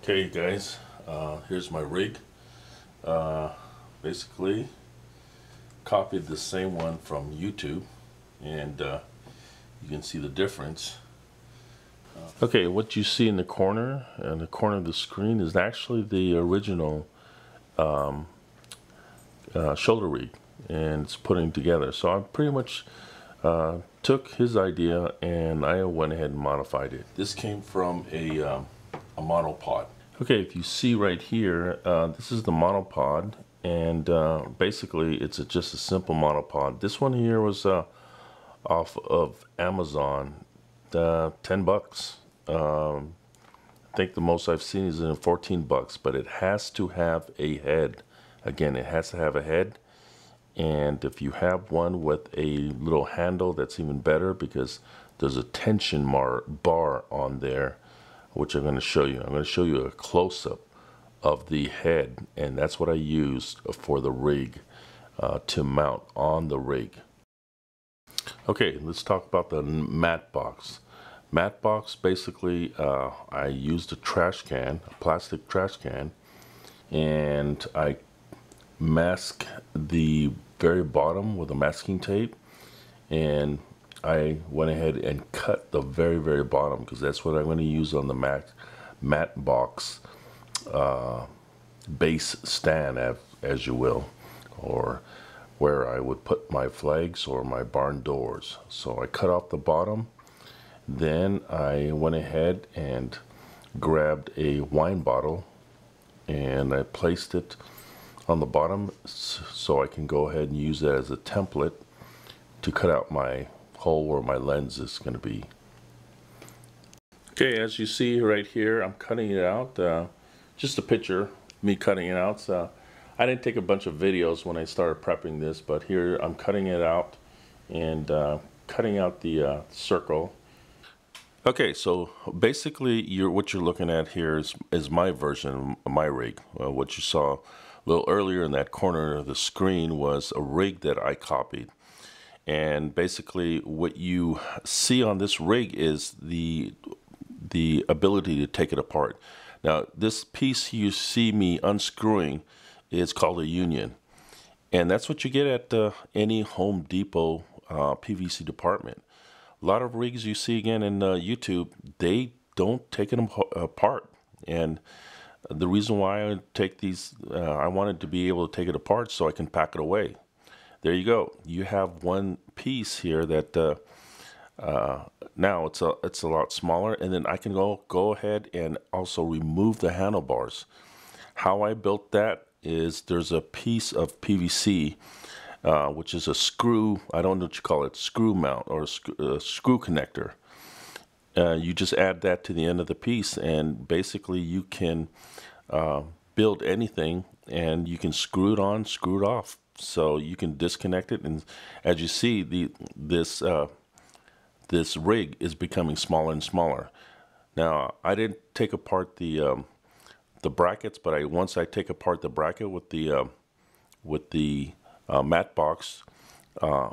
Okay guys, here's my rig. Basically copied the same one from YouTube, and you can see the difference. Okay, what you see in the corner of the screen is actually the original shoulder rig, and it's putting together. So I pretty much took his idea and I went ahead and modified it. This came from a monopod. Okay, if you see right here, this is the monopod, and basically it's just a simple monopod. This one here was off of Amazon, 10 bucks. I think the most I've seen is in 14 bucks, but it has to have a head. Again, it has to have a head, and if you have one with a little handle, that's even better, because there's a tension bar on there, which I'm going to show you. I'm going to show you a close-up of the head, and that's what I used for the rig, to mount on the rig. Okay, let's talk about the Mattebox. Mattebox, basically, I used a trash can, a plastic trash can, and I mask the very bottom with a masking tape, and I went ahead and cut the very bottom, because that's what I'm going to use on the Mattebox base stand, as you will, or where I would put my flags or my barn doors. So I cut off the bottom, then I went ahead and grabbed a wine bottle and I placed it on the bottom so I can go ahead and use that as a template to cut out my hole where my lens is going to be. Okay, as you see right here, I'm cutting it out. Just a picture, me cutting it out. So I didn't take a bunch of videos when I started prepping this, but here I'm cutting it out and cutting out the circle. Okay, so basically what you're looking at here is my version of my rig. What you saw a little earlier in that corner of the screen was a rig that I copied. And basically what you see on this rig is the ability to take it apart. Now this piece you see me unscrewing is called a union. And that's what you get at any Home Depot PVC department. A lot of rigs you see again in YouTube, they don't take it apart. And the reason why I take these, I wanted to be able to take it apart so I can pack it away. There you go. You have one piece here that now it's a lot smaller, and then I can go ahead and also remove the handlebars. How I built that is there's a piece of PVC, which is a screw, I don't know what you call it, screw mount or a screw connector. You just add that to the end of the piece, and basically you can build anything, and you can screw it on, screw it off. So you can disconnect it, and as you see, this rig is becoming smaller and smaller. Now I didn't take apart the brackets, but once I take apart the bracket with the Mattebox,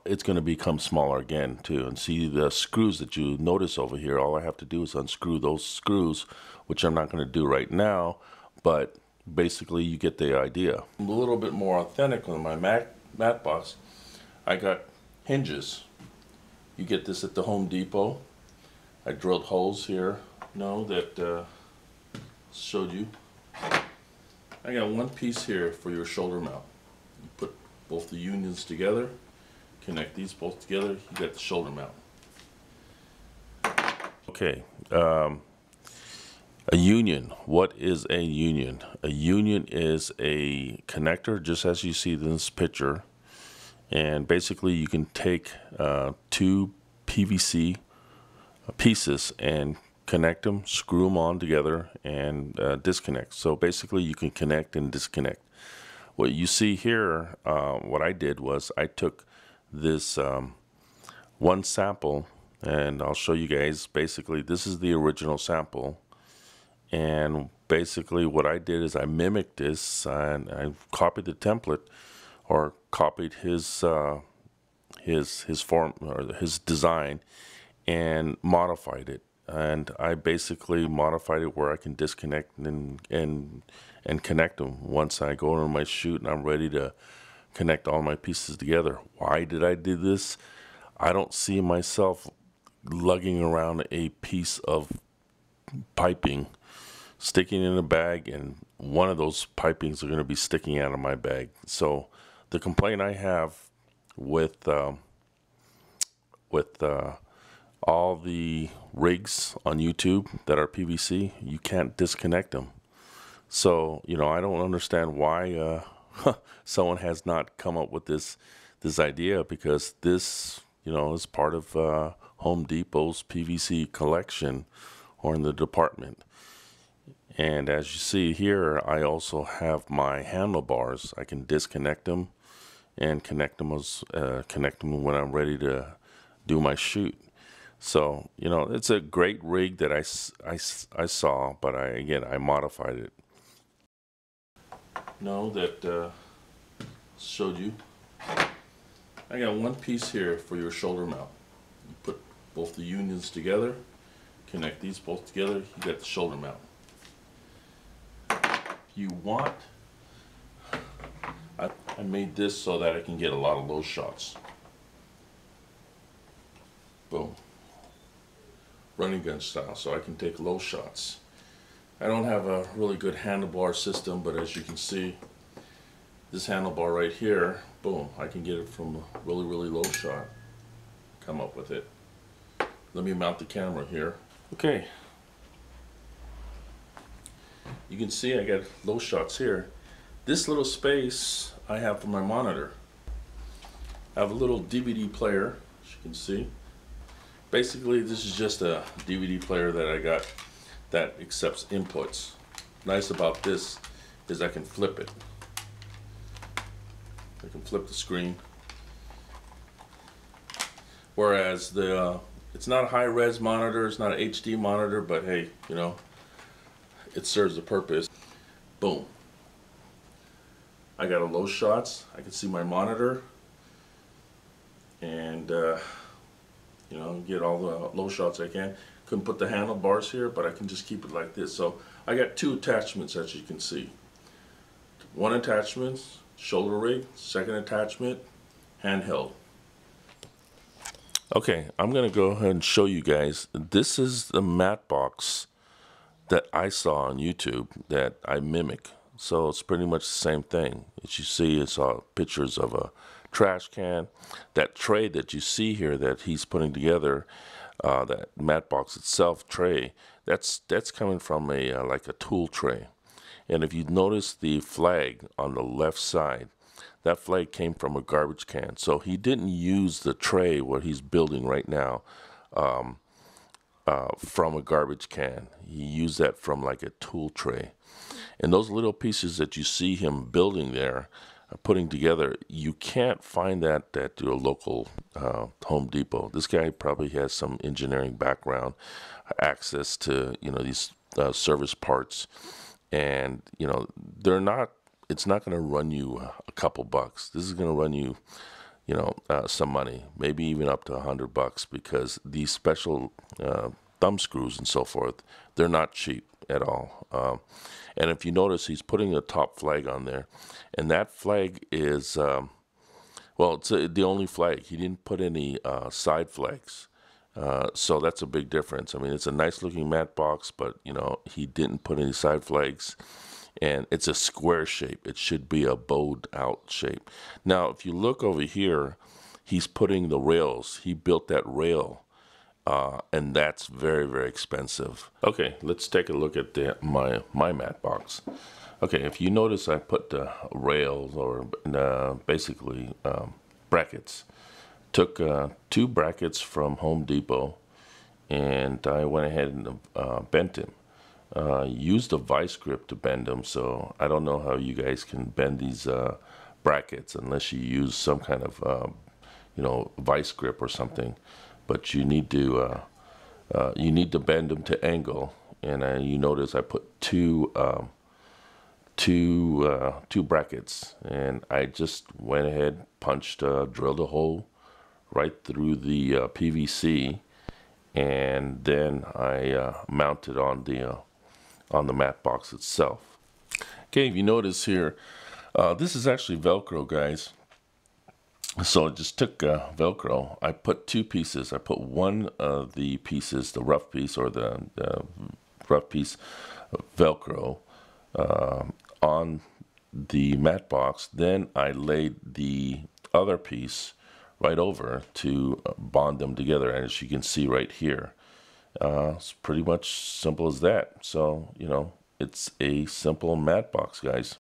it's going to become smaller again too. And see the screws that you notice over here, all I have to do is unscrew those screws, which I'm not going to do right now, but basically you get the idea. A little bit more authentic on my Mattebox, I got hinges. You get this at the Home Depot. I drilled holes here, that showed you. I got one piece here for your shoulder mount. You put both the unions together, connect these both together, you got the shoulder mount. Okay, a union. What is a union? A union is a connector, just as you see in this picture, and basically you can take two PVC pieces and connect them, screw them on together, and disconnect. So basically you can connect and disconnect. What you see here, what I did was I took this one sample, and I'll show you guys. Basically this is the original sample, and basically what I did is I mimicked this, and I copied the template, or copied his form or his design, and modified it. and I basically modified it where I can disconnect and connect them once I go on my shoot and I'm ready to connect all my pieces together. Why did I do this? I don't see myself lugging around a piece of piping, sticking in a bag, and one of those pipings are going to be sticking out of my bag. So the complaint I have with all the rigs on YouTube that are PVC, you can't disconnect them. So, you know, I don't understand why someone has not come up with this idea, because this, you know, is part of Home Depot's PVC collection or in the department. And as you see here, I also have my handlebars. I can disconnect them and connect them when I'm ready to do my shoot. So, you know, it's a great rig that I saw, but I modified it. Know that showed you. I got one piece here for your shoulder mount. You put both the unions together, connect these both together, you got the shoulder mount. If you want, I made this so that I can get a lot of low shots. Boom. Running gun style, so I can take low shots. I don't have a really good handlebar system, but as you can see, this handlebar right here, boom, I can get it from a really, really low shot. Come up with it. Let me mount the camera here. Okay. You can see I got low shots here. This little space I have for my monitor. I have a little DVD player, as you can see. Basically, this is just a DVD player that I got that accepts inputs. Nice about this is I can flip it. I can flip the screen. Whereas it's not a high-res monitor, it's not an HD monitor, but hey, you know, it serves a purpose. Boom. I got a low shots. I can see my monitor, and you know, get all the low shots I can. Couldn't put the handlebars here, but I can just keep it like this. So I got two attachments, as you can see. One attachment, shoulder rig. Second attachment, handheld. Okay, I'm gonna go ahead and show you guys. This is the Mattebox that I saw on YouTube that I mimic. So it's pretty much the same thing. As you see, it's all pictures of a trash can. That tray that you see here that he's putting together, that Mattebox itself tray, that's coming from a like a tool tray. And if you notice the flag on the left side, that flag came from a garbage can. So he didn't use the tray what he's building right now from a garbage can. He used that from like a tool tray. And those little pieces that you see him building there, putting together, you can't find that at your local Home Depot. This guy probably has some engineering background, access to, you know, these service parts, and you know, it's not going to run you a couple bucks. This is going to run you, you know, some money, maybe even up to $100, because these special thumb screws and so forth, they're not cheap at all. And if you notice, he's putting a top flag on there, and that flag is, well, it's the only flag. He didn't put any side flags, so that's a big difference. I mean, it's a nice looking Mattebox, but you know, he didn't put any side flags, and it's a square shape. It should be a bowed out shape. Now, if you look over here, he's putting the rails. He built that rail. And that's very, very expensive. Okay, let's take a look at my Mattebox. Okay, if you notice, I put the rails, or basically brackets. Took 2 brackets from Home Depot, and I went ahead and bent them. Used a vice grip to bend them, so I don't know how you guys can bend these brackets unless you use some kind of you know, vice grip or something. But you need to bend them to angle, and you notice I put two brackets, and I just went ahead, drilled a hole right through the PVC, and then I mount it on the mat box itself. Okay, if you notice here, this is actually Velcro, guys. So I just took Velcro. I put two pieces. I put one of the pieces, the rough piece or the rough piece of Velcro on the mat box. Then I laid the other piece right over to bond them together. And as you can see right here, it's pretty much simple as that. So, you know, it's a simple mat box, guys.